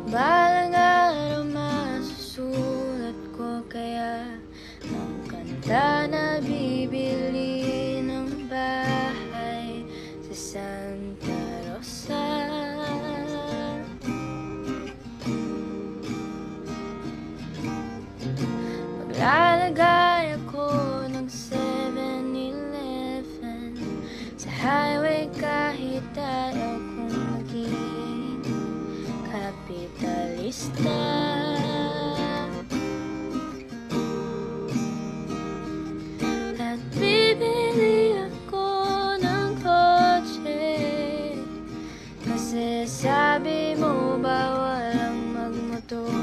Balang araw masusulat ko kaya ang kanta na bibili ng bahay sa Santa Rosa. Maglalagay ako ng 7-Eleven sa highway kahit ayaw kong maging kapitalista. At bibili ako ng kotse kasi sabi mo bawal ang magmotor.